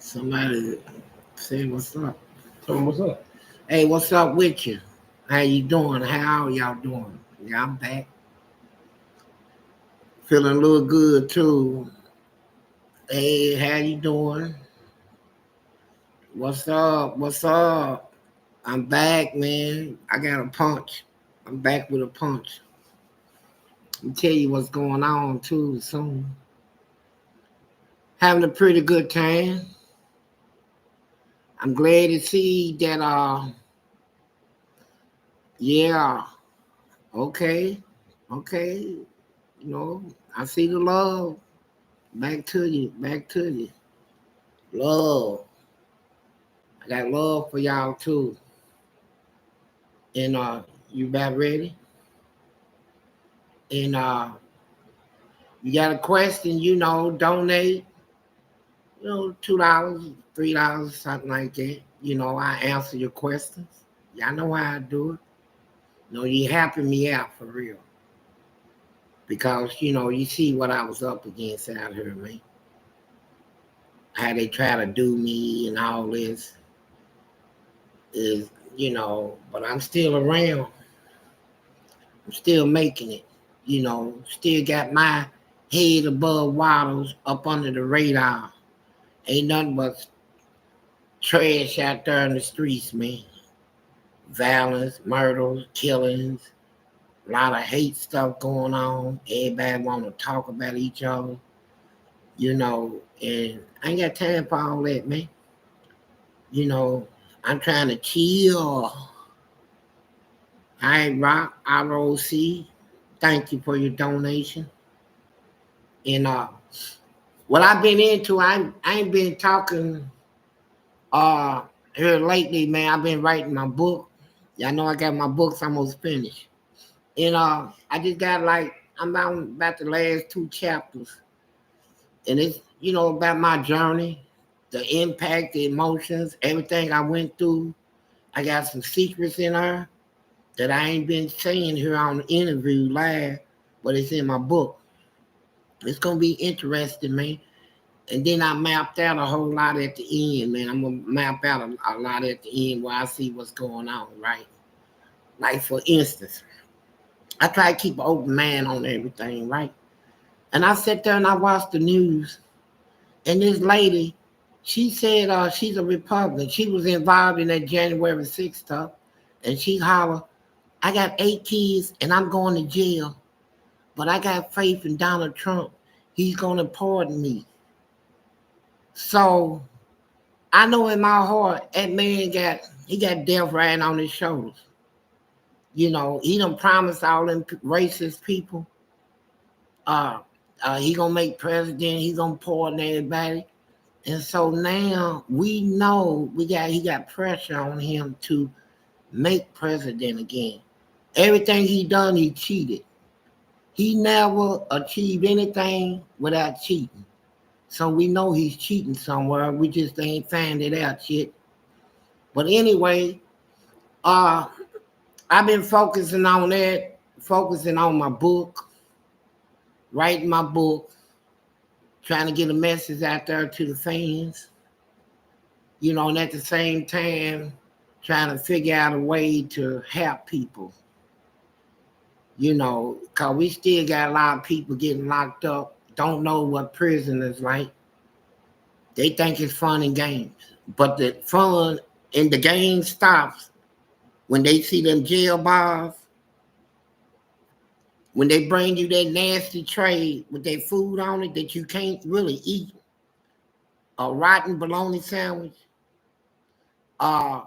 Somebody say what's up. Tell them what's up. Hey, what's up with you? How you doing? How y'all doing? Yeah, I'm back. Feeling a little good too. Hey, how you doing? What's up? What's up? I'm back, man. I got a punch. I'm back with a punch. I'll tell you what's going on too soon. Having a pretty good time. I'm glad to see that yeah, okay, okay. I see the love. Back to you, back to you. Love. I got love for y'all too. And you about ready? And you got a question, donate, $2, $3, something like that. I answer your questions. Y'all know how I do it. You helping me out for real. Because, you see what I was up against out here, man. How they try to do me and all this is, but I'm still around. I'm still making it, still got my head above water up under the radar. Ain't nothing but trash out there in the streets, man. Violence, murders, killings, a lot of hate stuff going on. Everybody want to talk about each other, and I ain't got time for all that, man. I'm trying to chill. All right, ROC, thank you for your donation. And what I've been into, I ain't been talking here lately, man. I've been writing my book. Y'all know I got my books almost finished. And I just got I'm about the last 2 chapters. And it's, about my journey, the impact, the emotions, everything I went through. I got some secrets in her that I ain't been saying here on the interview live, but it's in my book. It's going to be interesting, man. And then I mapped out a whole lot at the end, man. I'm going to map out a lot at the end where I see what's going on, right? Like, for instance, I try to keep an open mind on everything, right? And I sat there and I watched the news. And this lady, she said she's a Republican. She was involved in that January 6th stuff. And she hollered, I got 8 kids and I'm going to jail. But I got faith in Donald Trump. He's going to pardon me. So I know in my heart that man got death riding on his shoulders. He done promised all them racist people. He gonna make president. He gonna pardon everybody. And so now we know he got pressure on him to make president again. Everything he done, he cheated. He never achieved anything without cheating. So we know he's cheating somewhere. We just ain't found it out yet. But anyway, I've been focusing on that, focusing on my book, writing my book, trying to get a message out there to the fans, and at the same time, trying to figure out a way to help people, because we still got a lot of people getting locked up, don't know what prison is like. They think it's fun and games, but the fun and the game stops when they see them jail bars, when they bring you that nasty tray with that food on it that you can't really eat, a rotten bologna sandwich, and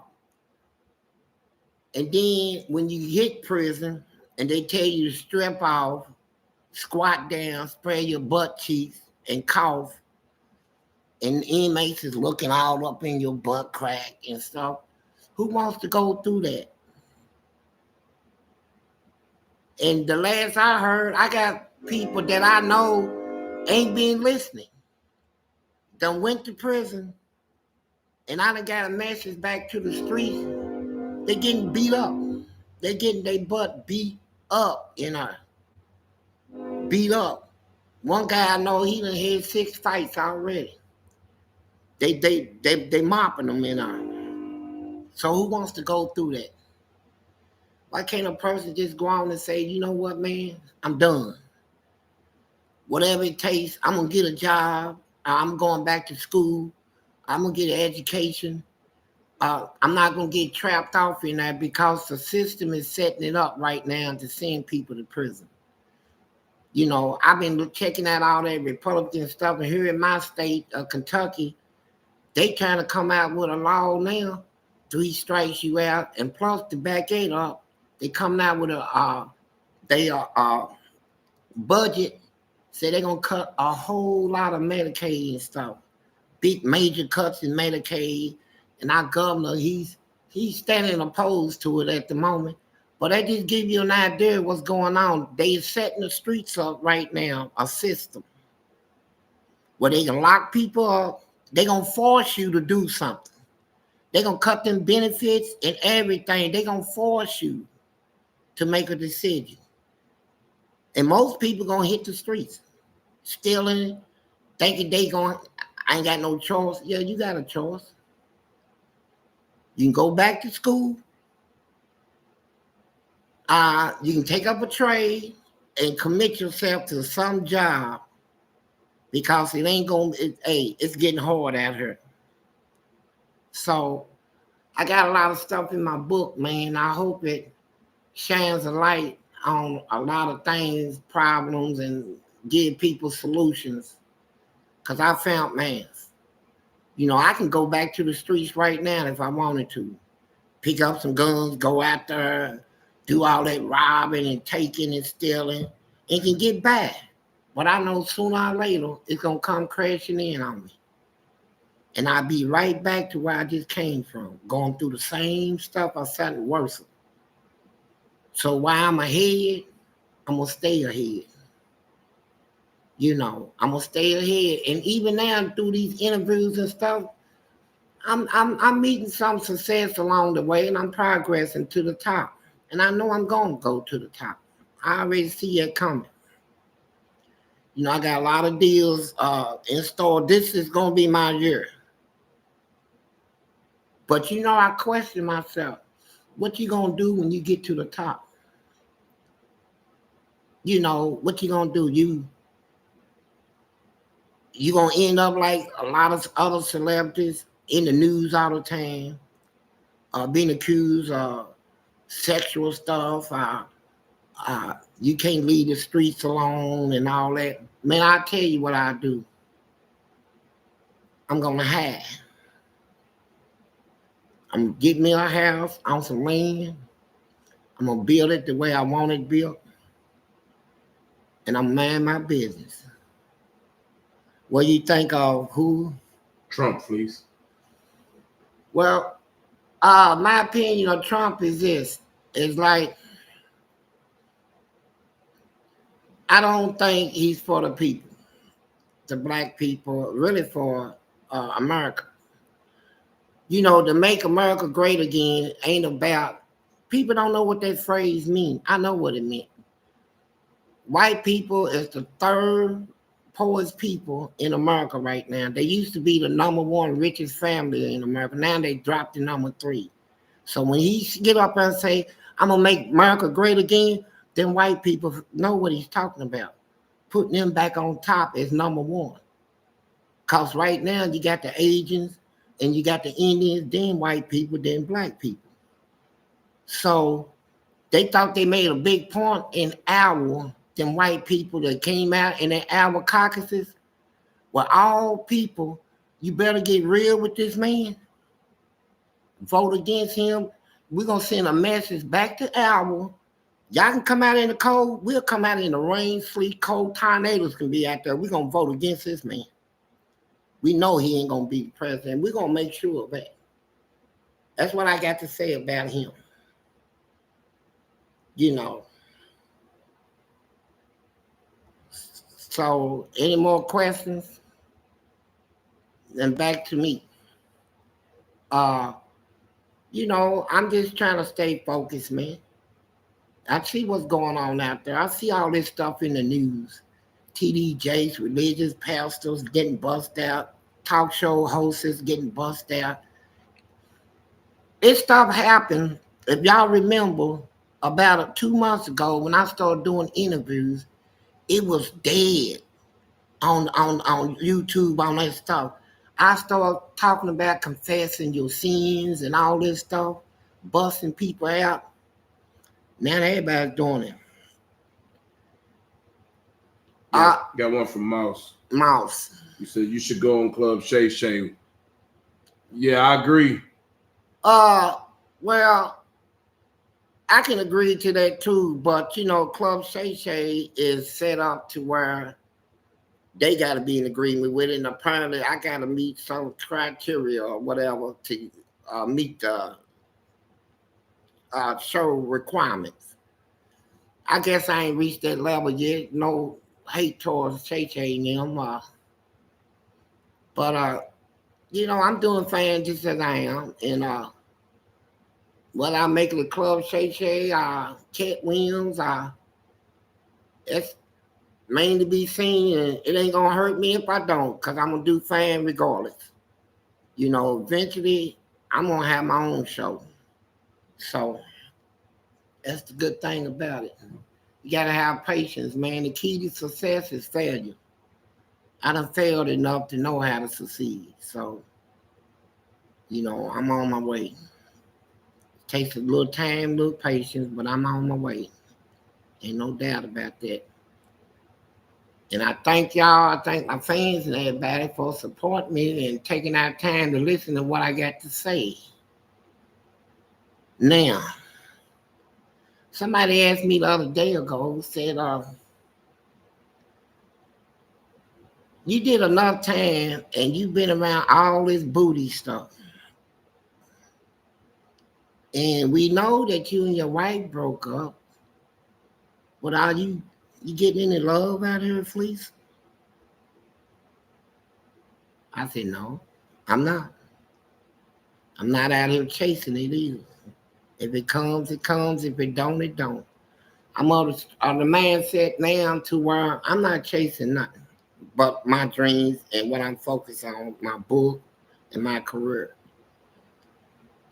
then when you hit prison and they tell you to strip off, squat down, spray your butt cheeks, and cough, and the inmates is looking all up in your butt crack and stuff. Who wants to go through that? And the last I heard, I got people that I know ain't been listening. Done went to prison, and I done got a message back to the streets. They getting beat up. They getting their butt beat up, beat up. One guy I know, he done had 6 fights already. They mopping them in on. So who wants to go through that? Why can't a person just go on and say, you know what, man, I'm done. Whatever it takes, I'm gonna get a job. I'm going back to school. I'm gonna get an education. I'm not gonna get trapped off in that because the system is setting it up right now to send people to prison. You know, I've been checking out all that Republican stuff, and here in my state of Kentucky, they trying to come out with a law now, 3 strikes you out, and plus to back it up, they coming out with a budget. Say they're gonna cut a whole lot of Medicaid and stuff, big major cuts in Medicaid, and our governor he's standing opposed to it at the moment. But that just give you an idea of what's going on. They setting the streets up right now, a system where they can lock people up. They gonna force you to do something. They gonna cut them benefits and everything. They gonna force you to make a decision. And most people gonna hit the streets, stealing, thinking I ain't got no choice. Yeah, you got a choice. You can go back to school. You can take up a trade and commit yourself to some job because it ain't it's getting hard out here. So I got a lot of stuff in my book, man. I hope it shines a light on a lot of things, problems, and give people solutions. Because I found, man, you know, I can go back to the streets right now if I wanted to. Pick up some guns, go out there, do all that robbing and taking and stealing, and can get back. But I know sooner or later, it's going to come crashing in on me. And I'll be right back to where I just came from, going through the same stuff or something worse. So while I'm ahead, I'm going to stay ahead. You know, I'm going to stay ahead. And even now, through these interviews and stuff, I'm meeting some success along the way, and I'm progressing to the top. And I know I'm going to go to the top. I already see it coming. You know, I got a lot of deals in store. This is going to be my year. But, you know, I question myself, what you going to do when you get to the top? You know, what you going to do? You going to end up like a lot of other celebrities in the news all the time, being accused of sexual stuff. You can't leave the streets alone and all that. Man, I'll tell you what I do. I'm going to hide. I'm going to get me a house on some land. I'm going to build it the way I want it built. And I'm mind my business. What do you think of who? Trump, Fleece. Well, my opinion of Trump is this. It's like, I don't think he's for the people, the black people, really for America. You know, to make America great again ain't about, people don't know what that phrase means. I know what it meant. White people is the third poorest people in America right now. They used to be the number 1 richest family in America. Now they dropped to number 3. So when he get up and say, I'm going to make America great again, then white people know what he's talking about. Putting them back on top as number 1. Because right now you got the Asians and you got the Indians, then white people, then black people. So they thought they made a big point in them white people that came out in their our caucuses. Well, all people, you better get real with this man. Vote against him. We're going to send a message back to our. Y'all can come out in the cold. We'll come out in the rain, sleet, cold. Tornadoes can be out there. We're going to vote against this man. We know he ain't going to be the president. We're going to make sure of that. That's what I got to say about him. You know. So, any more questions? Then back to me. You know, I'm just trying to stay focused, man. I see what's going on out there. I see all this stuff in the news. TD Jakes, religious pastors getting bust out, talk show hosts getting bust out. It stuff happened. If y'all remember, about 2 months ago when I started doing interviews, it was dead on YouTube, on that stuff. I started talking about confessing your sins and all this stuff, busting people out. Now everybody's doing it. Got one from Mouse. You said you should go on Club Shay Shay. Yeah, I agree. Well, I can agree to that too, but you know, Club Shay Shay is set up to where they got to be in agreement with it, and apparently I got to meet some criteria or whatever to meet the show requirements. I guess I ain't reached that level yet. No hate towards Shay Shay and them, but you know, I'm doing fine just as I am, and what I make the Club Shay Shay, Cat Williams, it's mainly to be seen, and it ain't gonna hurt me if I don't, cause I'm gonna do fine regardless. You know, eventually I'm gonna have my own show, so that's the good thing about it. You gotta have patience, man. The key to success is failure. I done failed enough to know how to succeed, so you know I'm on my way. Takes a little time, a little patience, but I'm on my way. Ain't no doubt about that. And I thank y'all, I thank my fans and everybody for supporting me and taking out time to listen to what I got to say. Now, somebody asked me the other day ago, said, you did enough time and you've been around all this booty stuff. And we know that you and your wife broke up. But are you getting any love out here, Fleece? I said, no, I'm not. I'm not out here chasing it either. If it comes, it comes. If it don't, it don't. I'm on the mindset now to where I'm not chasing nothing but my dreams and what I'm focused on, my book and my career.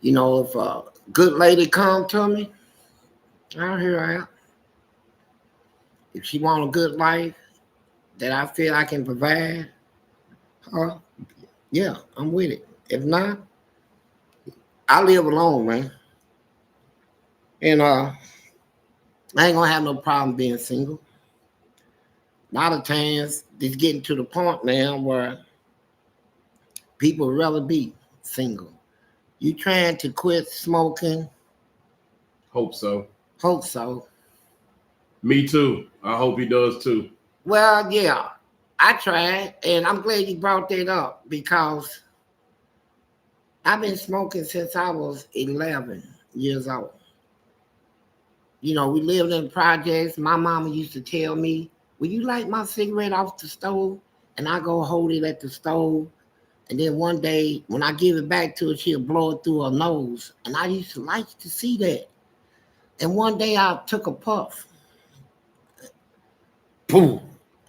You know, if a good lady come to me, I'll hear her out. If she want a good life that I feel I can provide, yeah, I'm with it. If not, I live alone, man. And I ain't gonna have no problem being single. A lot of times it's getting to the point now where people would rather be single. You trying to quit smoking? Hope so. Hope so. Me too. I hope he does too. Well, yeah, I tried, and I'm glad you brought that up because I've been smoking since I was 11 years old. You know, we lived in projects. My mama used to tell me, will you light my cigarette off the stove? And I go hold it at the stove. And then one day, when I give it back to her, she'll blow it through her nose. And I used to like to see that. And one day I took a puff. Boom.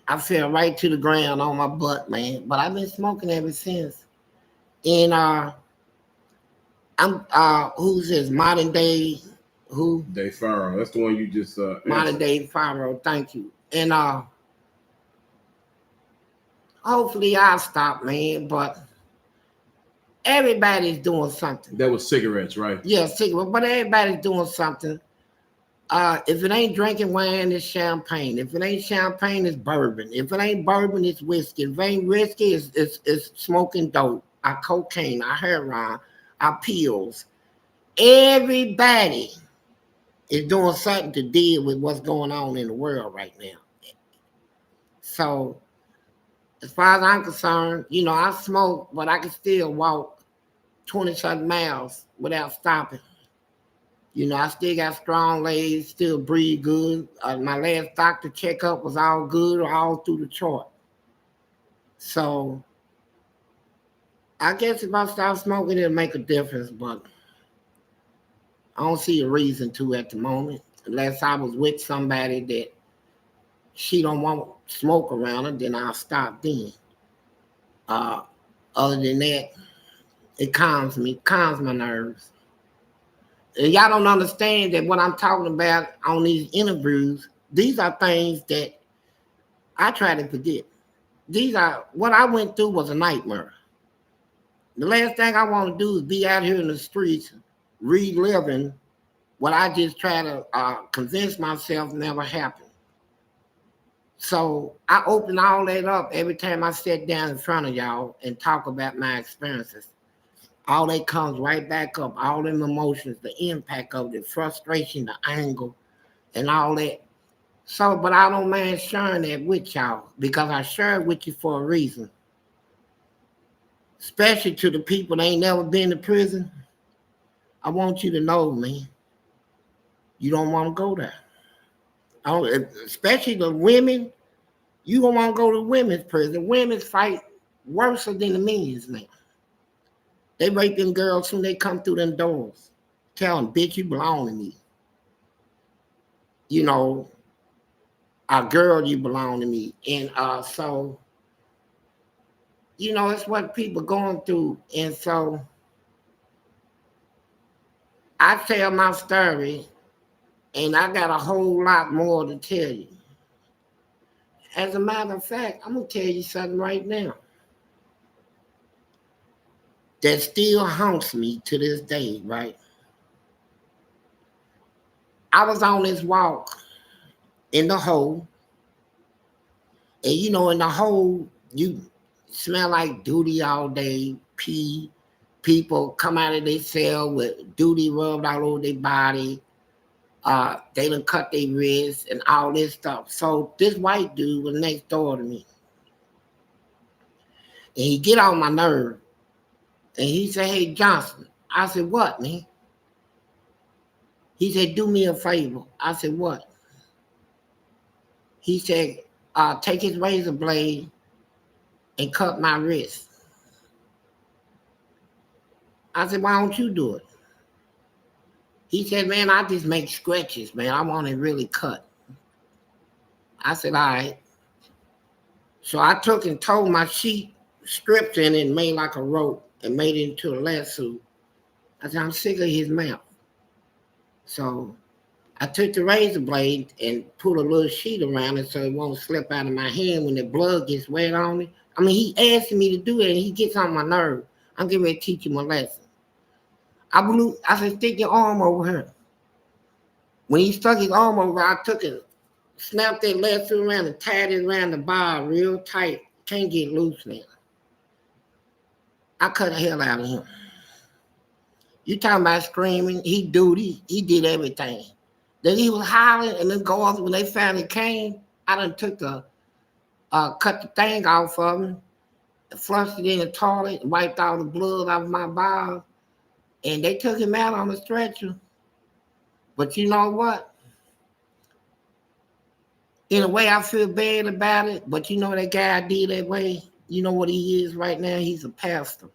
I fell right to the ground on my butt, man. But I've been smoking ever since. And I'm who's this? Modern Day who? Day Farrow. That's the one you just Modern Day Farrow, thank you. And hopefully I'll stop, man. But everybody's doing something. That was cigarettes, right? Yeah, cigarettes, but everybody's doing something. If it ain't drinking wine, it's champagne. If it ain't champagne, it's bourbon. If it ain't bourbon, it's whiskey. If it ain't whiskey, it's smoking dope, or cocaine, or heroin, or pills. Everybody is doing something to deal with what's going on in the world right now. So, as far as I'm concerned, you know, I smoke, but I can still walk 20-something miles without stopping. You know, I still got strong legs, still breathe good. My last doctor checkup was all good, all through the chart. So, I guess if I stop smoking, it'll make a difference, but I don't see a reason to at the moment, unless I was with somebody that she don't want smoke around her, then I'll stop then. Other than that, it calms me, calms my nerves. And y'all don't understand that what I'm talking about on these interviews, these are things that I try to forget. These are what I went through was a nightmare. The last thing I want to do is be out here in the streets reliving what I just try to convince myself never happened. So I open all that up every time I sit down in front of y'all and talk about my experiences. All that comes right back up, all them emotions, the impact of the frustration, the anger, and all that. So, but I don't mind sharing that with y'all because I share it with you for a reason. Especially to the people that ain't never been to prison. I want you to know, man, you don't want to go there. Especially the women, you don't want to go to women's prison. Women's fight worse than the men's now. They rape them girls when they come through them doors. Tell them, bitch, you belong to me. You know, a girl, you belong to me. And so, you know, it's what people going through. And so I tell my story, and I got a whole lot more to tell you. As a matter of fact, I'm going to tell you something right now that still haunts me to this day, right? I was on this walk in the hole, and you know, in the hole, you smell like duty all day, pee. People come out of their cell with duty rubbed all over their body. They done cut their wrists and all this stuff. So this white dude was next door to me. And he get on my nerve. And he said, hey, Johnson. I said, what, man? He said, do me a favor. I said, what? He said, take his razor blade and cut my wrist. I said, why don't you do it? He said, man, I just make scratches, man. I want it really cut. I said, all right. So I took and tore my sheet, stripped in it, and made like a rope and made it into a lasso. I said, I'm sick of his mouth. So I took the razor blade and put a little sheet around it so it won't slip out of my hand when the blood gets wet on it. I mean, he asked me to do it, and he gets on my nerve. I'm getting ready to teach him a lesson. I said, stick your arm over here. When he stuck his arm over, I took it, snapped that lasso around and tied it around the bar real tight. Can't get loose now. I cut the hell out of him. You talking about screaming? He did everything. Then he was hollering, and then guards, when they finally came, I done took the cut the thing off of him, flushed it in the toilet, and wiped all the blood off my bowels, and they took him out on the stretcher. But you know what? In a way, I feel bad about it, but you know that guy I did that way? You know what he is right now? He's a pastor.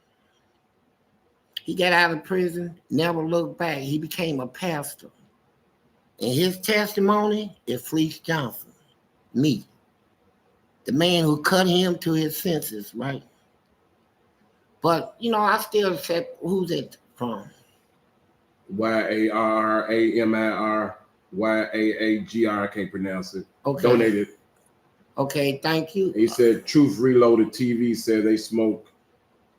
He got out of prison, never looked back. He became a pastor. And his testimony is Fleece Johnson, me, the man who cut him to his senses, right? But, you know, I still said, who's it from? YARRAMIR YAAGR. I can't pronounce it. Okay. Donated. Okay, thank you. He said Truth Reloaded TV said they smoke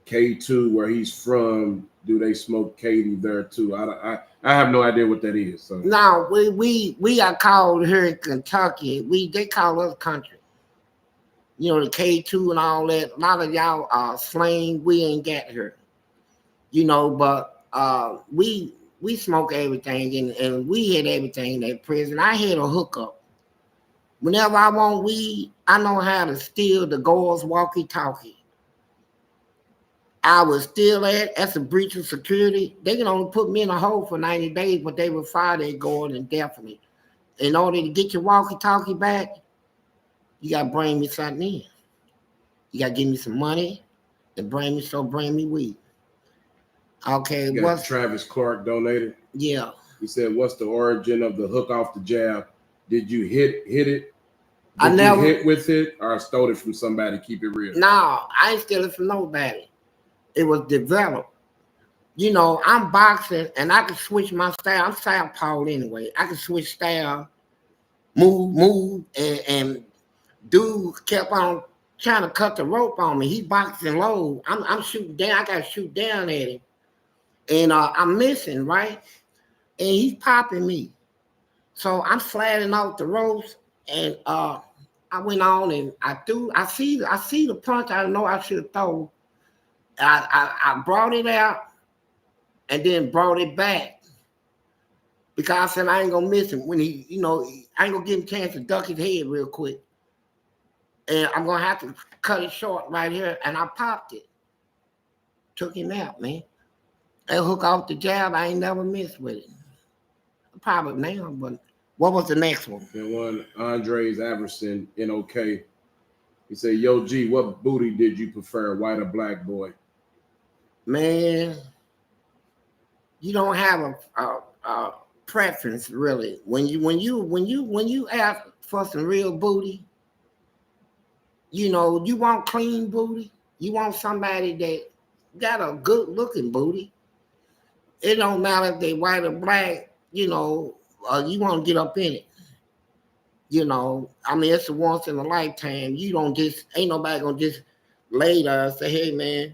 K2 where he's from. Do they smoke Katie there too? I have no idea what that is. So no, we are called here in Kentucky. They call us country. You know, the K2 and all that. A lot of y'all are slang. We ain't got here. You know, but we smoke everything and we had everything in that prison. I had a hookup. Whenever I want weed, I know how to steal the guards' walkie-talkie. I was still that's a breach of security. They can only put me in a hole for 90 days, but they will fire their guard indefinitely. In order to get your walkie-talkie back, you got to bring me something in. You got to give me some money and bring me weed. Okay, what's Travis Clark donated? Yeah. He said, what's the origin of the hook off the jab? Did you hit it? I never hit with it or stole it from somebody? Keep it real. No, I ain't steal it from nobody. It was developed. You know, I'm boxing and I can switch my style. I'm southpaw anyway. I can switch style, move, and dude kept on trying to cut the rope on me. He boxing low. I'm shooting down. I gotta shoot down at him. And I'm missing, right? And he's popping me. So I'm sliding off the ropes and I went on and I threw. I see the punch I know I should throw. I brought it out and then brought it back because I said I ain't gonna miss him when he, you know, I ain't gonna give him a chance to duck his head real quick. And I'm gonna have to cut it short right here. And I popped it. Took him out, man. And hook off the jab, I ain't never missed with it. Probably now, but what was the next one? And one Andres Averson in OK. He said, "Yo, G, what booty did you prefer, white or black, boy?" Man, you don't have a preference really. When you ask for some real booty, you know, you want clean booty. You want somebody that got a good looking booty. It don't matter if they white or black, you know, you want to get up in it. You know, I mean, it's a once in a lifetime. You don't just, ain't nobody gonna just lay there and say, hey man,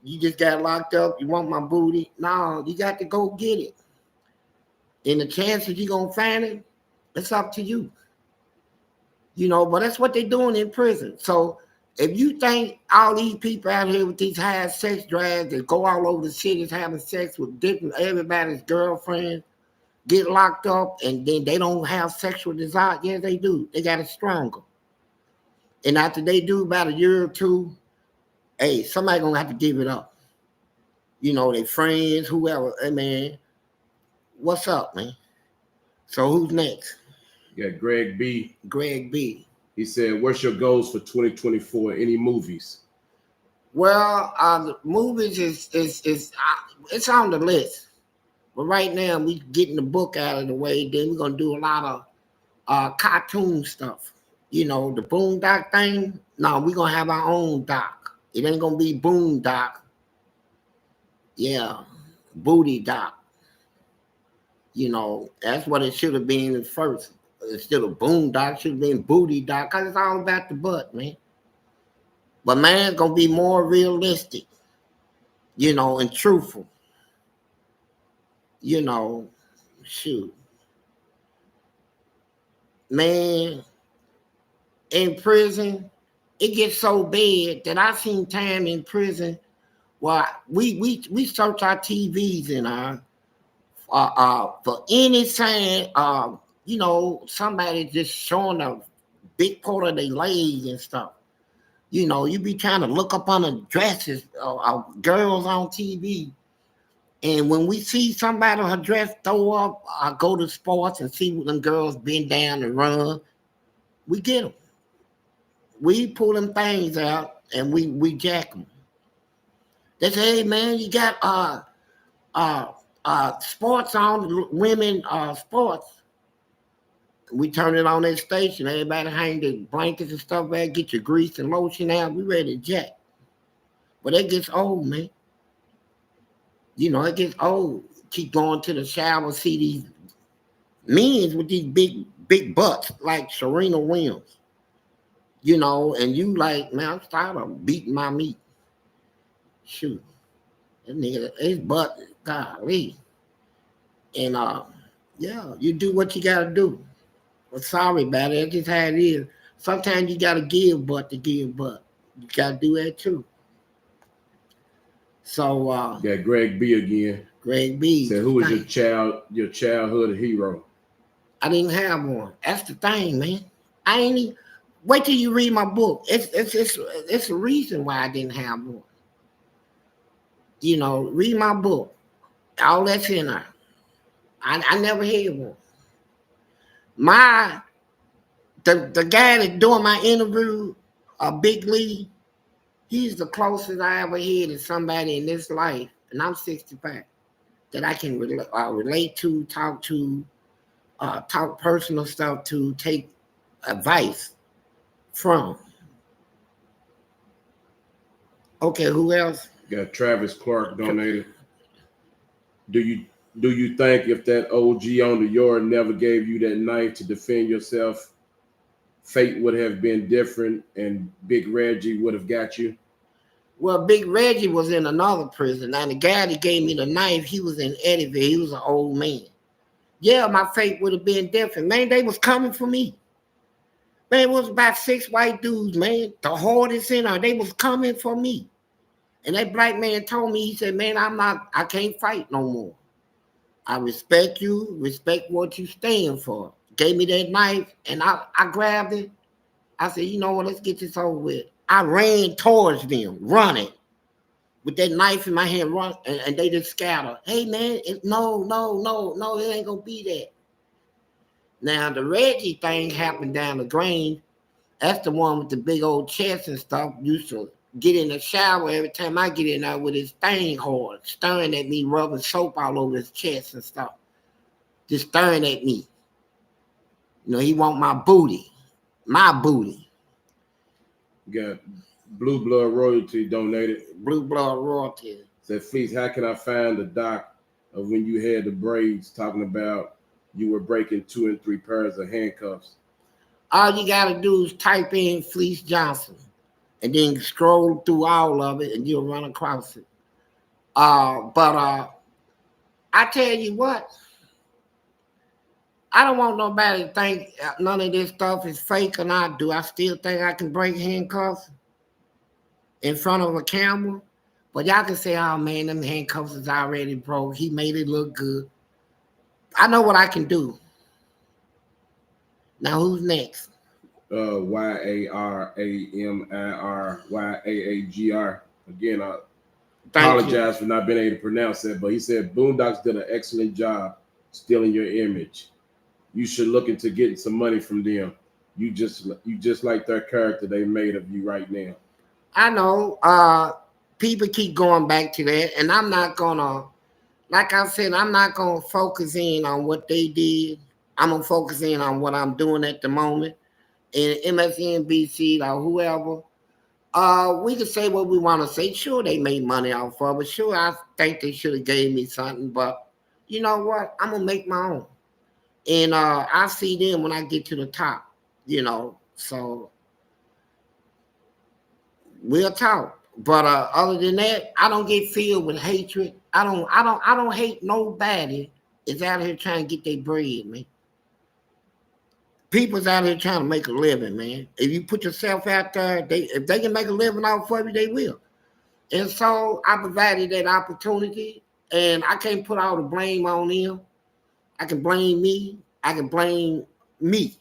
you just got locked up, you want my booty. No, you got to go get it. And the chances you gonna find it, it's up to you. You know, but that's what they're doing in prison. So if you think all these people out here with these high sex drives that go all over the cities having sex with different everybody's girlfriend, get locked up and then they don't have sexual desire. Yes, they do. They got it stronger. And after they do about a year or two, hey, somebody gonna have to give it up. You know, they friends, whoever. Hey man, what's up, man? So who's next? Yeah, Greg B. Greg B. He said, "What's your goals for 2024? Any movies?" Well, the movies is it's on the list. But right now, we getting the book out of the way. Then we're gonna do a lot of cartoon stuff. You know, the Boondock thing. No, we're gonna have our own doc. It ain't gonna be Boondock. Yeah, Booty Doc. You know, that's what it should have been at first. Instead of Boondock, should have been Booty Doc, because it's all about the butt, man. But man, it's gonna be more realistic, you know, and truthful. You know, shoot. Man, in prison, it gets so bad that I've seen time in prison where we search our TVs in our for any sign you know, somebody just showing a big part of their legs and stuff. You know, you be trying to look up on the dresses of girls on TV. And when we see somebody her dress throw up, I go to sports and see them girls bend down and run. We get them. We pull them things out and we jack them. They say, hey man, you got sports on, women sports. We turn it on that station. Everybody hang their blankets and stuff there, get your grease and lotion out. We ready to jack. But it gets old, man. You know, it gets old. Keep going to the shower, see these men with these big butts like Serena Williams. You know, and you like, man, I'm tired of beating my meat. Shoot. That nigga, his butt, golly. And yeah, you do what you gotta do. Well, sorry about it. That's just how it is. Sometimes you gotta give butt to give butt. You gotta do that too. So Yeah, Greg B again. Greg B said, "Who was your childhood hero?" I didn't have one. That's the thing, man. I ain't even, wait till you read my book. It's a reason why I didn't have one. You know, read my book. All that's in there. I never had one. The guy that's doing my interview, Big Lee, he's the closest I ever had to somebody in this life, and I'm 65, that I can relate to, talk personal stuff to, take advice from. Okay, who else? Got Travis Clark donated. Do you think if that OG on the yard never gave you that knife to defend yourself, fate would have been different and Big Reggie would have got you? Well, Big Reggie was in another prison. Now, the guy that gave me the knife, he was in Eddyville. He was an old man. Yeah, my fate would have been different. Man, they was coming for me. Man, it was about 6 white dudes, man. The hardest in there. They was coming for me. And that black man told me, he said, man, I can't fight no more. I respect you, respect what you stand for. Gave me that knife, and I grabbed it. I said, you know what, let's get this over with. I ran towards them, running, with that knife in my hand, run, and they just scattered. Hey, man, no, it ain't gonna be that. Now, the Reggie thing happened down the Grange. That's the one with the big old chest and stuff. Used to get in the shower every time I get in there with his thing hard, staring at me, rubbing soap all over his chest and stuff. Just staring at me. You know, he want my booty. My booty. Got Blue Blood Royalty donated. Blue Blood Royalty. Said, Fleece, how can I find the doc of when you had the braids talking about you were breaking 2 and 3 pairs of handcuffs? All you gotta do is type in Fleece Johnson and then scroll through all of it and you'll run across it. But I tell you what, I don't want nobody to think none of this stuff is fake or not. Do I still think I can break handcuffs in front of a camera? But y'all can say, oh man, them handcuffs is already broke. He made it look good. I know what I can do. Now who's next? YARAMIRYAAGR. Again, I Thank apologize for not being able to pronounce that, but he said Boondocks did an excellent job stealing your image. You should look into getting some money from them. You just like their character they made of you right now. I know. People keep going back to that, and I'm not gonna, like I said, I'm not gonna focus in on what they did. I'm gonna focus in on what I'm doing at the moment. And MSNBC or whoever, we can say what we want to say. Sure, they made money off of it. Sure, I think they should have gave me something, but you know what? I'm gonna make my own. And I see them when I get to the top, you know. So we'll talk. But other than that, I don't get filled with hatred. I don't hate nobody. Is out here trying to get their bread, man. People's out here trying to make a living, man. If you put yourself out there, if they can make a living off of you, they will. And so I provided that opportunity, and I can't put all the blame on them. I can blame me. I can blame me.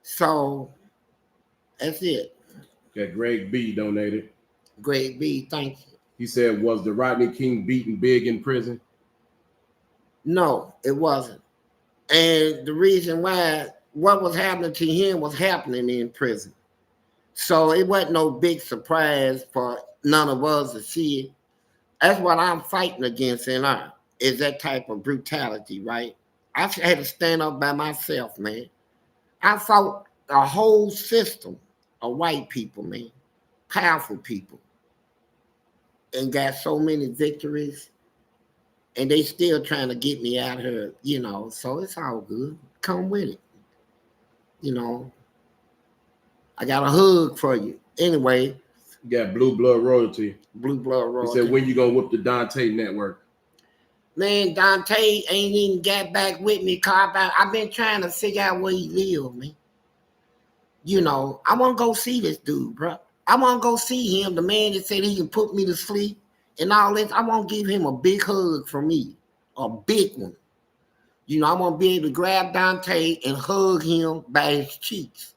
So that's it. Got Greg B donated. Greg B, thank you. He said, was the Rodney King beaten big in prison? No, it wasn't. And the reason why what was happening to him was happening in prison. So it wasn't no big surprise for none of us to see it. That's what I'm fighting against in our, is that type of brutality, right? I had to stand up by myself, man. I fought a whole system of white people, man, powerful people, and got so many victories, and they still trying to get me out here, you know, so it's all good. Come with it. You know, I got a hug for you. Anyway. You got Blue Blood Royalty. Blue Blood Royalty. He said, when you gonna whoop the Dante network? Man, Dante ain't even got back with me. I've been trying to figure out where he lives, man. You know, I want to go see this dude, bro. I want to go see him, the man that said he can put me to sleep and all this. I want to give him a big hug from me, a big one. You know, I want to be able to grab Dante and hug him by his cheeks.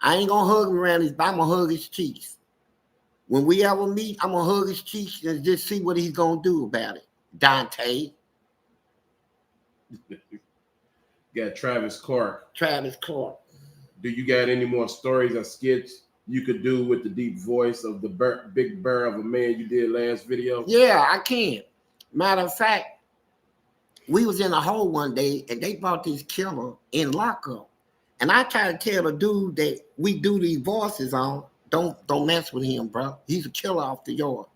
I ain't going to hug him around his back. I'm going to hug his cheeks. When we ever meet, I'm going to hug his cheeks and just see what he's going to do about it. Dante. Got Travis Clark. Travis Clark. Do you got any more stories or skits you could do with the deep voice of the big bear of a man you did last video? Yeah, I can. Matter of fact, we was in a hole one day and they brought this killer in lockup. And I tried to tell the dude that we do these voices on, don't mess with him, bro. He's a killer off the yard.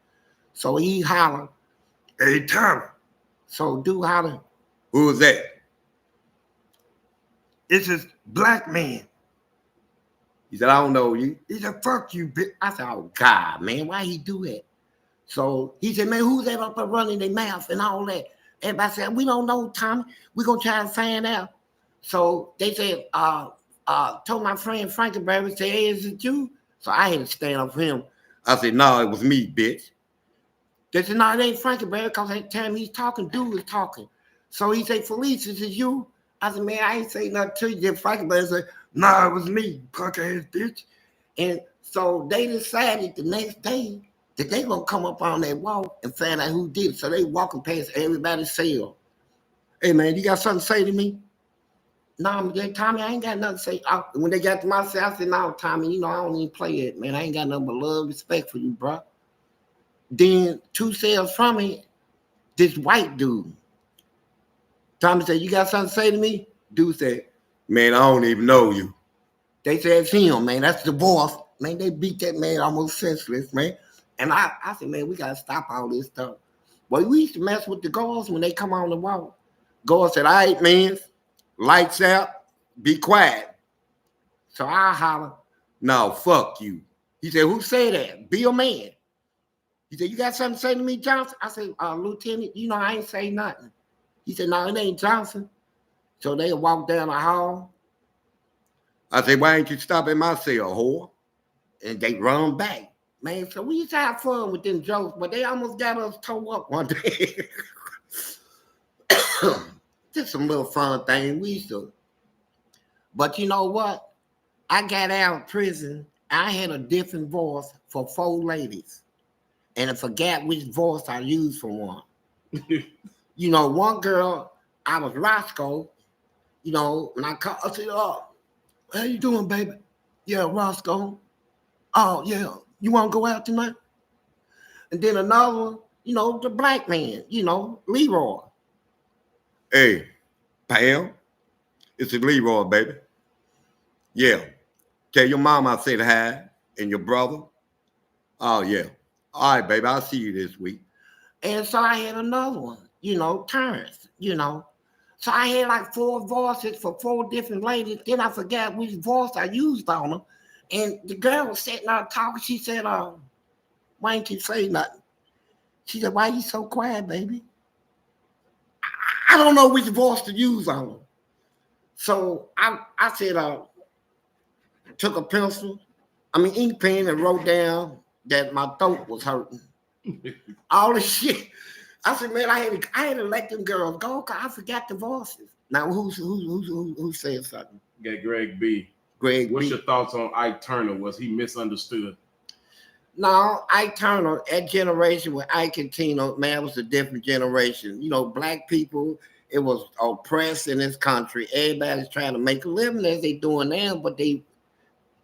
So he hollered, "Hey, Turner." So dude hollered, "Who was that?" "It's this black man." He said, "I don't know you." He said, "Fuck you, bitch." I said, "Oh, God, man, why he do that?" So he said, "Man, who's that up there running their mouth and all that?" Everybody said, "We don't know, Tommy. We're going to try to find out." So they said, told my friend Frankenberry, say, "Hey, is it you?" So I had to stand up for him. I said, "No, it was me, bitch." They said, "No, it ain't Frankenberry," because at the time he's talking, dude was talking. So he said, "Felice, is it you?" I said, "Man, I ain't say nothing to you." Then Frankenberry said, "No, it was me, punk ass bitch." And so they decided the next day that they gonna come up on that walk and find out who did it. So they walking past everybody's cell. "Hey man, you got something to say to me?" "No, Tommy, I ain't got nothing to say." When they got to my cell, I said, "No, Tommy, I don't even play it, man. I ain't got nothing but love, respect for you, bro." Then 2 cells from me, this white dude. Tommy said, "You got something to say to me?" Dude said, "Man, I don't even know you." They said, "It's him, man. That's the boss." Man, they beat that man almost senseless, man. And I said, "Man, we got to stop all this stuff." Well, we used to mess with the guards when they come on the wall. Guard said, "All right, man, lights out, be quiet." So I holler, "No, fuck you." He said, "Who said that? Be a man." He said, "You got something to say to me, Johnson?" I said, "Lieutenant, I ain't say nothing." He said, "No, it ain't Johnson." So they walked down the hall. I said, "Why ain't you stop in my cell, whore?" And they run back. Man, so we used to have fun with them jokes, but they almost got us towed up one day. Just some little fun thing we used to. But you know what? I got out of prison. I had a different voice for 4 ladies. And I forgot which voice I used for one. One girl, I was Roscoe. When I called, I said, "Oh, how you doing, baby?" "Yeah, Roscoe." "Oh, yeah. You want to go out tonight?" And then another one, the black man, Leroy. "Hey, Pam, it's Leroy, baby. Yeah. Tell your mom I said hi and your brother." "Oh, yeah. All right, baby. I'll see you this week." And so I had another one, Terrence, So I had like 4 voices for 4 different ladies. Then I forgot which voice I used on them. And the girl was sitting there talking. She said, "Why ain't you say nothing?" She said, "Why you so quiet, baby?" I don't know which voice to use on them. So I said, took a ink pen, and wrote down that my throat was hurting. All the shit. I said, "Man, I had to let them girls go because I forgot the voices." Now, who said something? Yeah, Greg B. What's your thoughts on Ike Turner? Was he misunderstood? No, Ike Turner, that generation with Ike and Tina, man, it was a different generation. Black people, it was oppressed in this country. Everybody's trying to make a living as they doing now, but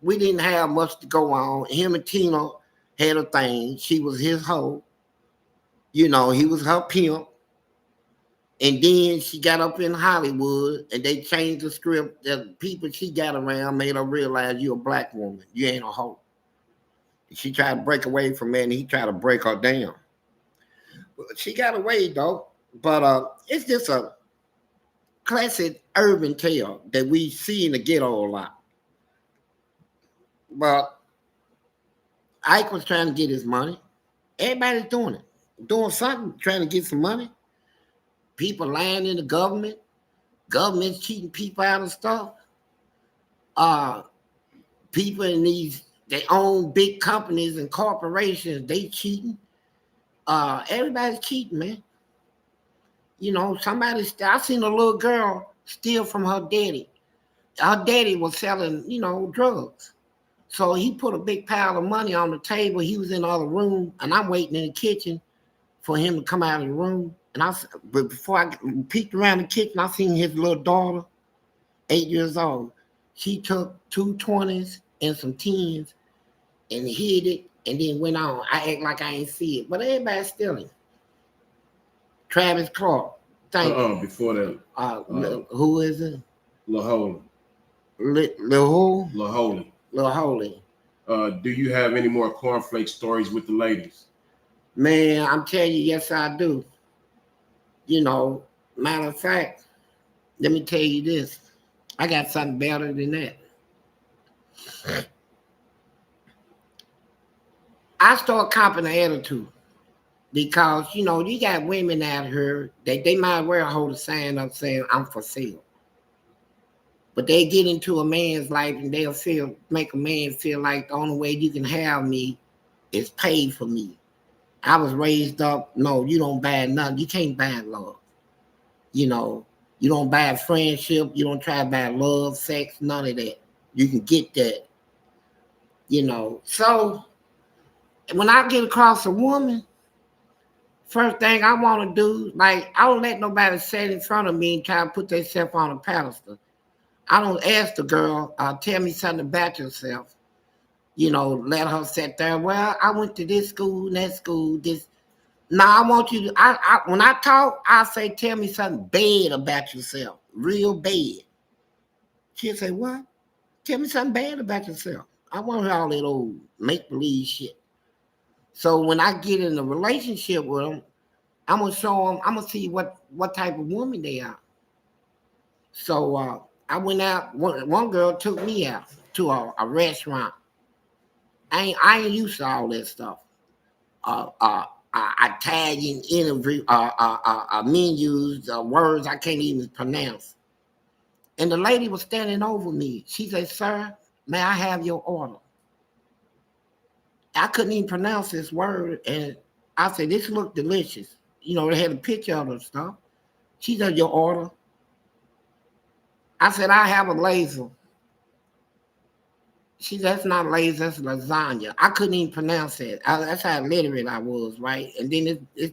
we didn't have much to go on. Him and Tina had a thing. She was his hoe. He was her pimp. And then she got up in Hollywood and they changed the script. The people she got around made her realize you're a black woman. You ain't a hoe. She tried to break away from that and he tried to break her down. She got away though. But it's just a classic urban tale that we see in the ghetto a lot. But Ike was trying to get his money. Everybody's doing it. Doing something, trying to get some money. People lying in the government's cheating people out of stuff. People in they own big companies and corporations, they cheating. Everybody's cheating, man. I seen a little girl steal from her daddy. Her daddy was selling, drugs. So he put a big pile of money on the table. He was in the other room, and I'm waiting in the kitchen for him to come out of the room. But before I peeked around the kitchen, I seen his little daughter, 8 years old. She took 2 20s and some 10s and hid it and then went on. I act like I ain't see it, but everybody's stealing. Travis Clark. Thank you. Before that. Who is it? Lil Holy. Lil who? Lil Holy. Lil Holy. Do you have any more cornflake stories with the ladies? Man, I'm telling you, yes, I do. You know, matter of fact, let me tell you this. I got something better than that. I start copping the attitude because, you know, you got women out here that they might well hold a sign up saying, I'm for sale. But they get into a man's life and they'll make a man feel like the only way you can have me is pay for me. I was raised up, no, you don't buy nothing. You can't buy love. You know, you don't buy friendship. You don't try to buy love, sex, none of that. You can get that, you know. So when I get across a woman, first thing I want to do, like, I don't let nobody sit in front of me and try to put themselves on a pedestal. I don't ask the girl, tell me something about yourself. You know, let her sit there. Well, I went to this school, that school, this. Now I want you to. When I talk, I say, tell me something bad about yourself, real bad. She'll say, what? Tell me something bad about yourself. I want all that old make believe shit. So when I get in a relationship with them, I'm gonna show them. I'm gonna see what type of woman they are. So I went out. One girl took me out to a restaurant. I ain't used to all that stuff. Uh, uh, Italian interview, menus, words I can't even pronounce. And the lady was standing over me. She said, "Sir, may I have your order?" I couldn't even pronounce this word, and I said, "This looked delicious." You know, they had a picture of the stuff. She said, "Your order?" I said, "I have a laser." She said, "That's not laser, that's lasagna." I couldn't even pronounce it. That's how illiterate I was, right? And then this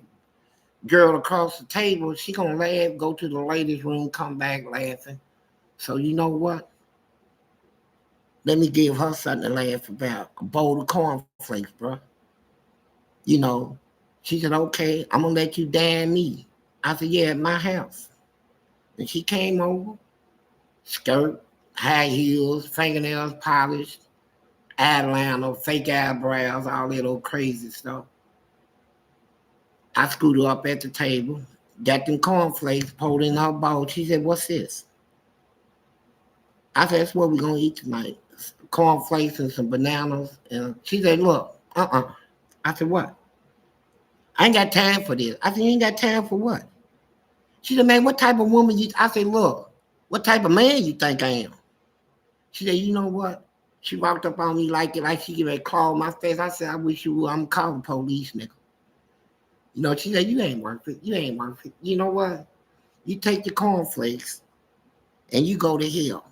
girl across the table, she gonna laugh, go to the ladies' room, come back laughing. So you know what? Let me give her something to laugh about. A bowl of cornflakes, bro. You know, she said, "Okay, I'm gonna let you dine me." I said, "Yeah, at my house." And she came over, skirt, high heels, fingernails polished, eyeliner, fake eyebrows, all that old crazy stuff. I screwed her up at the table, got them cornflakes, pulled in her bowl. She said, "What's this?" I said, "That's what we're gonna eat tonight. Cornflakes and some bananas." And she said, "Look, I said, "What?" "I ain't got time for this." I said, "You ain't got time for what?" She said, "Man, what type of woman you?" I said, "Look, what type of man you think I am?" She said, "You know what?" She walked up on me like she gave a claw in my face. I said, "I wish you would. I'm calling police, nigga." You know, she said, "You ain't worth it. You ain't worth it. You know what? You take your cornflakes and you go to hell."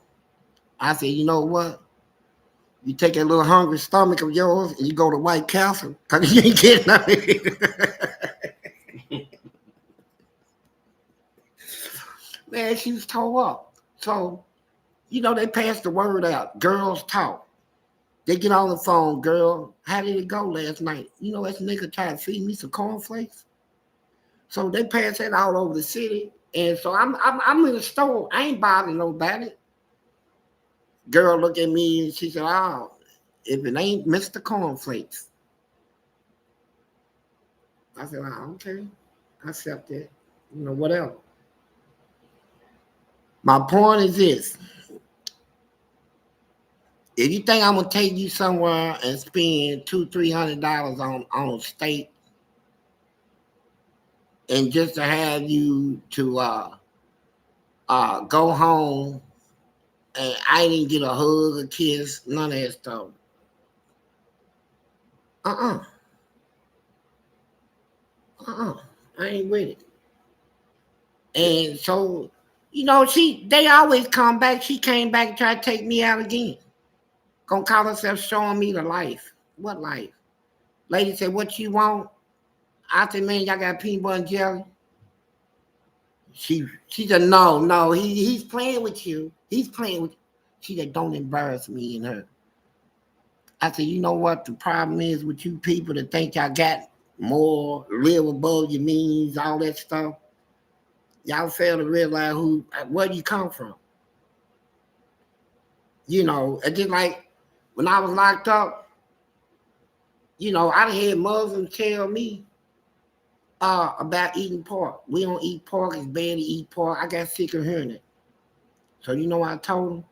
I said, "You know what? You take that little hungry stomach of yours and you go to White Castle because you ain't getting nothing." Man, she was tore up. So, you know, they passed the word out. Girls talk. They get on the phone, "Girl, how did it go last night? You know, this nigga tried to feed me some cornflakes." So they pass that all over the city. And so I'm in the store. I ain't bothering nobody. Girl look at me and she said, "Oh, if it ain't Mr. Cornflakes." I said, "Oh, okay. I accept it. You know, whatever." My point is this. If you think I'm gonna take you somewhere and spend $200-300 on a steak and just to have you to go home and I didn't get a hug, a kiss, none of that stuff. Uh-uh. Uh-uh. I ain't with it. And so, you know, they always come back. She came back and tried to take me out again. Gonna call herself showing me the life. What life? Lady said, "What you want?" I said, "Man, y'all got peanut butter and jelly." She said, "No, he's playing with you. He's playing with you." She said, "Don't embarrass me and her." I said, "You know what the problem is with you people that think y'all got more, live above your means, all that stuff? Y'all fail to realize where you come from. You know, and just like when I was locked up, you know, I had Muslims tell me, about eating pork. We don't eat pork. It's bad to eat pork. I got sick of hearing it. So you know what I told him?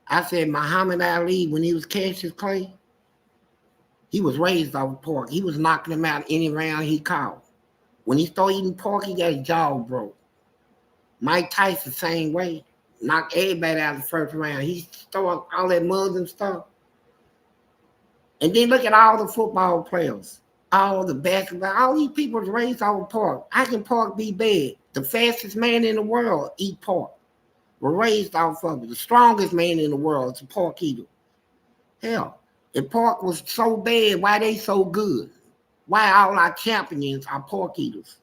I said Muhammad Ali, when he was Cassius Clay, he was raised off pork. He was knocking him out any round he caught. When he started eating pork, he got his jaw broke. Mike Tyson, same way. Knocked everybody out the first round. He started all that Muslim stuff. And then look at all the football players, all the basketball, all these people was raised off of pork. How can pork be bad? The fastest man in the world eat pork. We're raised off of it. The strongest man in the world is a pork eater. Hell, if pork was so bad, why they so good? Why all our champions are pork eaters?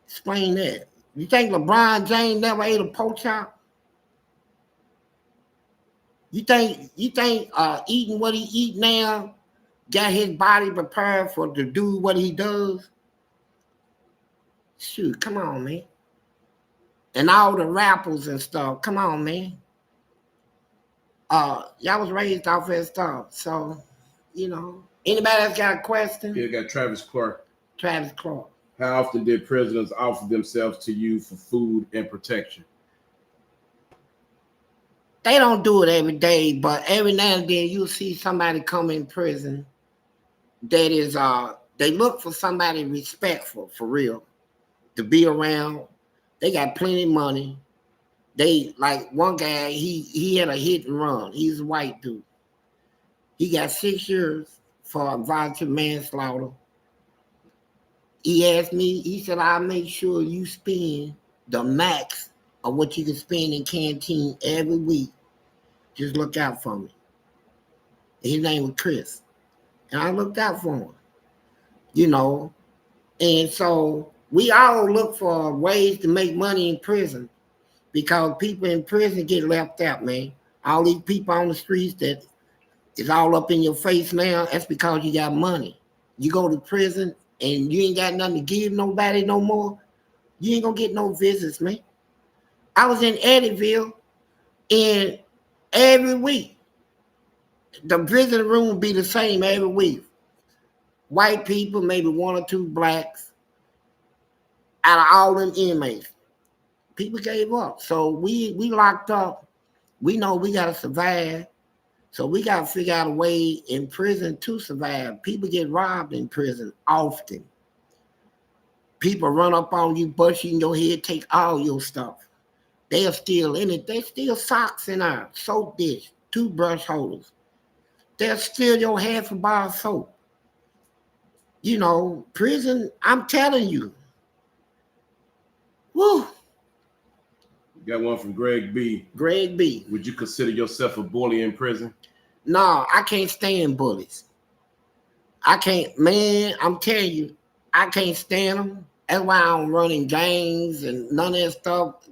Explain that. You think LeBron James never ate a pork chop? You think eating what he eat now got his body prepared to do what he does? Shoot, come on, man. And all the rappers and stuff, come on, man. Y'all was raised off that stuff. So, you know. Anybody else got a question? Yeah, got Travis Clark. Travis Clark. How often did prisoners offer themselves to you for food and protection? They don't do it every day, but every now and then you'll see somebody come in prison that is, they look for somebody respectful, for real, to be around. They got plenty of money. They, like one guy, he had a hit and run. He's a white dude. He got 6 years for involuntary manslaughter. He asked me, he said, I'll make sure you spend the max of what you can spend in canteen every week. Just look out for me. His name was Chris. And I looked out for him, you know. And so we all look for ways to make money in prison because people in prison get left out, man. All these people on the streets that is all up in your face now, that's because you got money. You go to prison and you ain't got nothing to give nobody no more, you ain't gonna get no visits, man. I was in Eddyville, and every week, the visiting room would be the same every week. White people, maybe 1 or 2 blacks, out of all them inmates. People gave up. So we locked up. We know we gotta survive. So we gotta figure out a way in prison to survive. People get robbed in prison often. People run up on you, bust you in your head, take all your stuff. They're still in it. There's still socks in there, soap dish, toothbrush holders. They'll steal your half a bar of soap. You know, prison, I'm telling you. Woo. Got one from Greg B. Greg B. Would you consider yourself a bully in prison? No, I can't stand bullies. I can't, man, I'm telling you, I can't stand them. That's why I don't run in gangs and none of that stuff.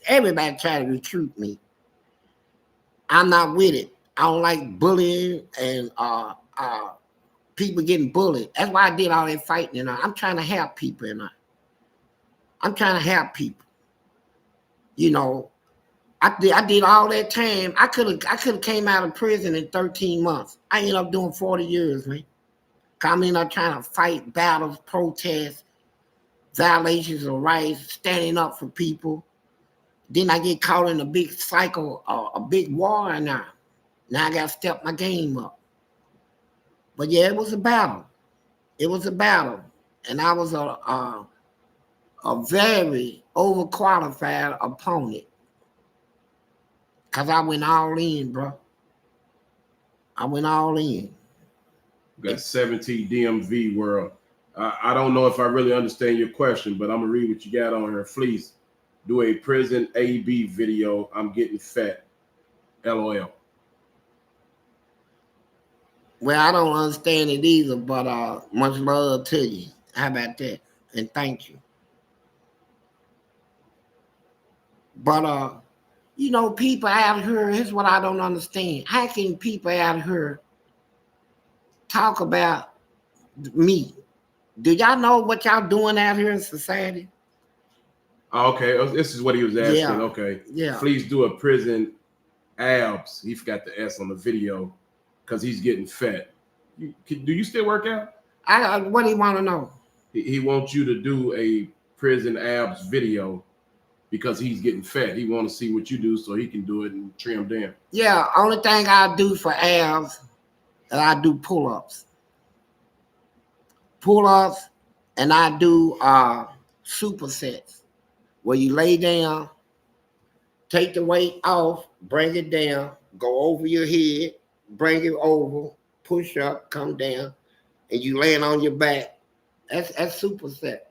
Everybody try to recruit me. I'm not with it. I don't like bullying and people getting bullied. That's why I did all that fighting. And I'm trying to help people. And I'm trying to help people. You know, I did all that time. I could have came out of prison in 13 months. I ended up doing 40 years, man. I'm in there trying to fight battles, protests, violations of rights, standing up for people. Then I get caught in a big cycle, a big war now. Now I got to step my game up. But yeah, it was a battle. It was a battle. And I was a very overqualified opponent. Because I went all in, bro. I went all in. Got 17 DMV world. I don't know if I really understand your question, but I'm going to read what you got on here. Fleece, do a prison AB video. I'm getting fat. LOL. Well, I don't understand it either, but much love to you. How about that? And thank you. But, you know, people out here, here's what I don't understand. How can people out here talk about me? Do y'all know what y'all doing out here in society? Okay, this is what he was asking. Yeah. Okay. Yeah. Please do a prison abs. He forgot the S on the video because he's getting fat. Do you still work out? What do you want to know? He wants you to do a prison abs video because he's getting fat. He want to see what you do so he can do it and trim down. Yeah, only thing I do for abs is I do pull-ups. Pull-ups, and I do supersets where you lay down, take the weight off, bring it down, go over your head, bring it over, push up, come down, and you laying on your back. That's superset.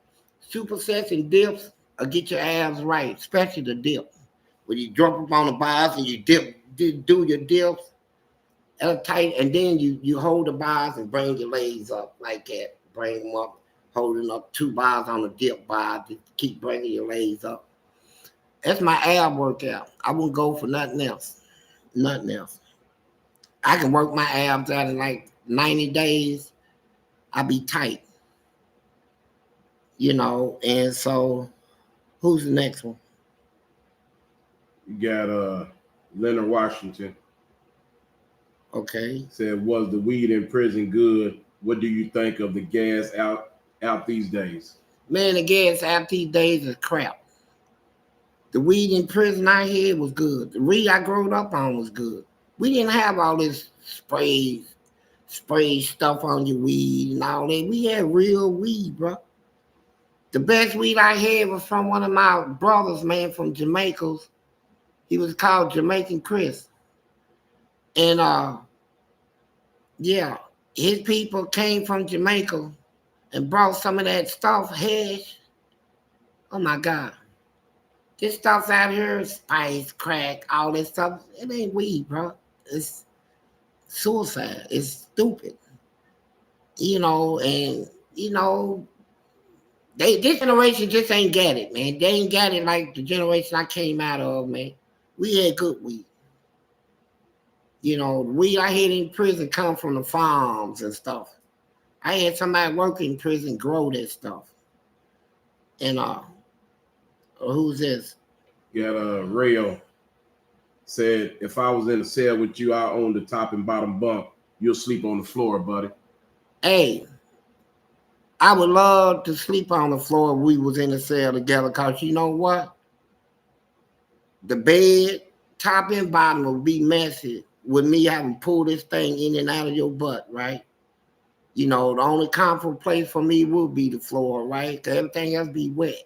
Supersets and dips will get your abs right, especially the dip. When you drop up on the bars and you do your dips, tight, and then you hold the bars and bring your legs up like that. Bring them up, holding up 2 bars on the dip bar to keep bringing your legs up. That's my ab workout. I wouldn't go for nothing else. Nothing else. I can work my abs out in like 90 days. I'll be tight. And so who's the next one? You got Leonard Washington. Okay. Said, was the weed in prison good? What do you think of the gas out these days? Man, the gas out these days is crap. The weed in prison I had was good. The weed I grew up on was good. We didn't have all this spray stuff on your weed and all that. We had real weed, bro. The best weed I had was from one of my brothers, man, from Jamaica. He was called Jamaican Chris. And yeah, his people came from Jamaica and brought some of that stuff, hash. Oh my God. This stuff's out here, spice, crack, all this stuff. It ain't weed, bro. It's suicide. It's stupid. And this generation just ain't got it, man. They ain't got it like the generation I came out of, man. We had good weed. The weed I had in prison come from the farms and stuff. I had somebody work in prison grow that stuff. And who's this? Got Rayo. Said, if I was in a cell with you, I own the top and bottom bunk. You'll sleep on the floor, buddy. Hey, I would love to sleep on the floor if we was in a cell together, because you know what? The bed, top and bottom, will be messy with me having to pull this thing in and out of your butt, right? The only comfortable place for me will be the floor, right? Because everything else be wet.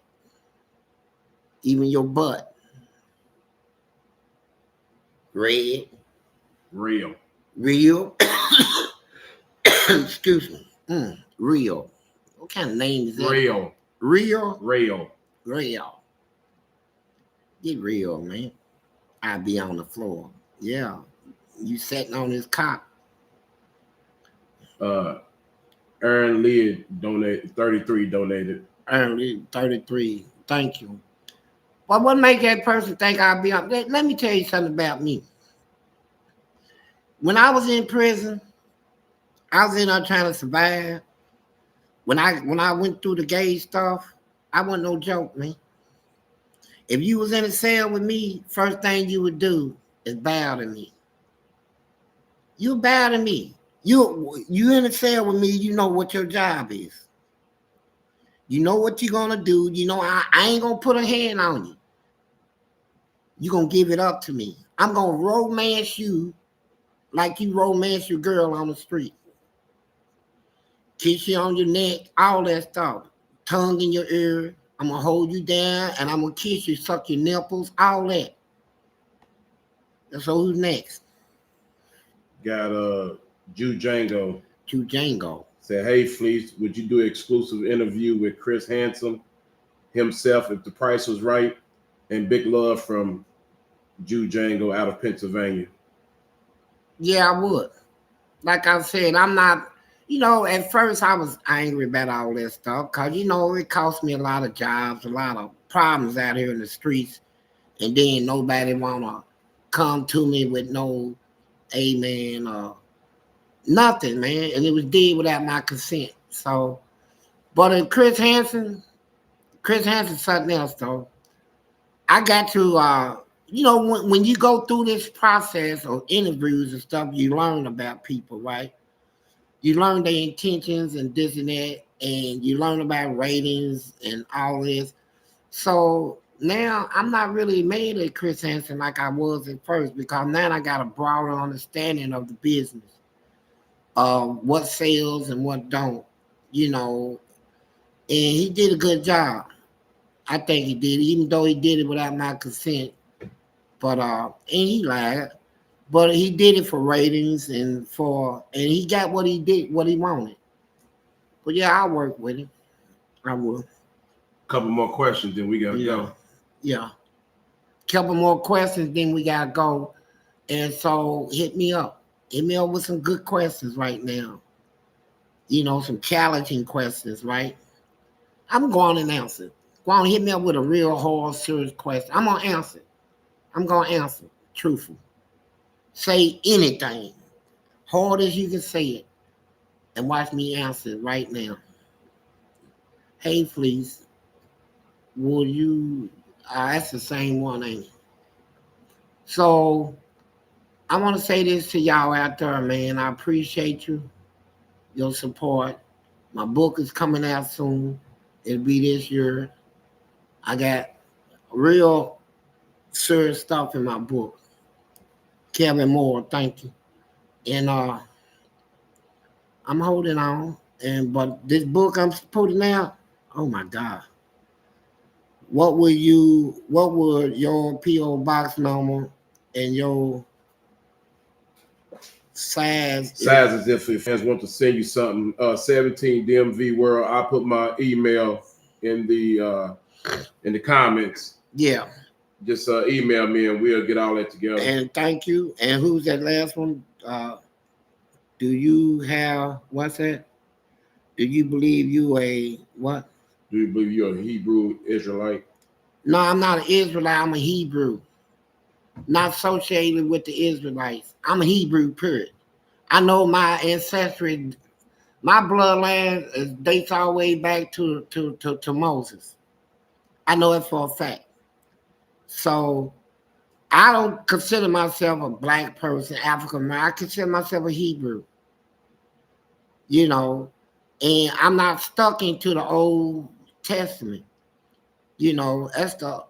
Even your butt. Red. Real. Excuse me. Real. What kind of name is that? Real. Get real, man. I'll be on the floor. Yeah. You sitting on this cot. Aaron Lee donated 33 donated. Aaron Lee 33. Thank you. But what make that person think I'll be on? Let me tell you something about me. When I was in prison, I was in there trying to survive. When I went through the gay stuff, I wasn't no joke, man. If you was in a cell with me, first thing you would do is bow to me. You bow to me. You in a cell with me, you know what your job is. You know what you're gonna do. I ain't gonna put a hand on you. You're gonna give it up to me. I'm gonna romance you like you romance your girl on the street. Kiss you on your neck, all that stuff. Tongue in your ear. I'm gonna hold you down and I'm gonna kiss you, suck your nipples, all that. So who's next? Got Jew Django. Said, hey Fleece, would you do an exclusive interview with Chris Hansen himself if the price was right? And big love from Jew Django out of Pennsylvania. Yeah, I would. Like I said, I'm not, at first I was angry about all that stuff because, it cost me a lot of jobs, a lot of problems out here in the streets. And then nobody want to come to me with no amen or nothing, man. And it was did without my consent. So, but in Chris Hansen's something else, though. I got to, when you go through this process of interviews and stuff, you learn about people, right? you learn their intentions and this and that, and you learn about ratings and all this. So now I'm not really mad at Chris Hansen like I was at first because now I got a broader understanding of the business, what sells and what don't, you know. And he did a good job. I think he did, even though he did it without my consent. But and he lied. But he did it for ratings and he got what he did, what he wanted. But yeah, I'll work with him. I will. Couple more questions, then we gotta Yeah. go. Yeah. Couple more questions, then we gotta go. And so hit me up. Hit me up with some good questions right now. You know, some challenging questions, right? I'm going to answer. Go on, hit me up with a real hard, serious question. I'm gonna answer. I'm gonna answer. Truthful. Say anything. Hard as you can say it. And watch me answer it right now. Hey, Fleece, will you that's the same one, ain't it? So I want to say this to y'all out there, man. I appreciate you, your support. My book is coming out soon. It'll be this year. I got real serious stuff in my book. Kevin Moore, thank you. And I'm holding on. And but this book I'm putting out, oh my God. What would your P.O. box number and your size Size is if fans want to send you something. 17 DMV World. I'll put my email in the comments. Yeah. Just email me and we'll get all that together. And thank you. And who's that last one? Do you have what's that? Do you believe you a what? Do you believe you're a Hebrew Israelite? No, I'm not an Israelite. I'm a Hebrew. Not associated with the Israelites. I'm a Hebrew, period. I know my ancestry, my bloodline dates all the way back to Moses. I know it for a fact. So I don't consider myself a black person, African American. I consider myself a Hebrew, you know, and I'm not stuck into the Old Testament. You know, that's the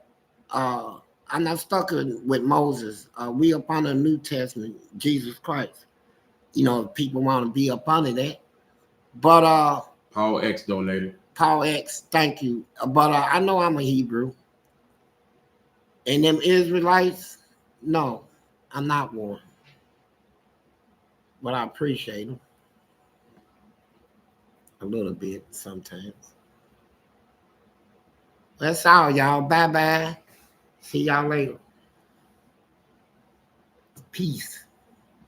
I'm not stuck with Moses. We up on the New Testament, Jesus Christ. You know, people want to be up under that. But Paul X donated. Paul X, thank you. But I know I'm a Hebrew. And them Israelites, no, I'm not one. But I appreciate them a little bit sometimes. That's all, y'all. Bye bye. See y'all later. Peace.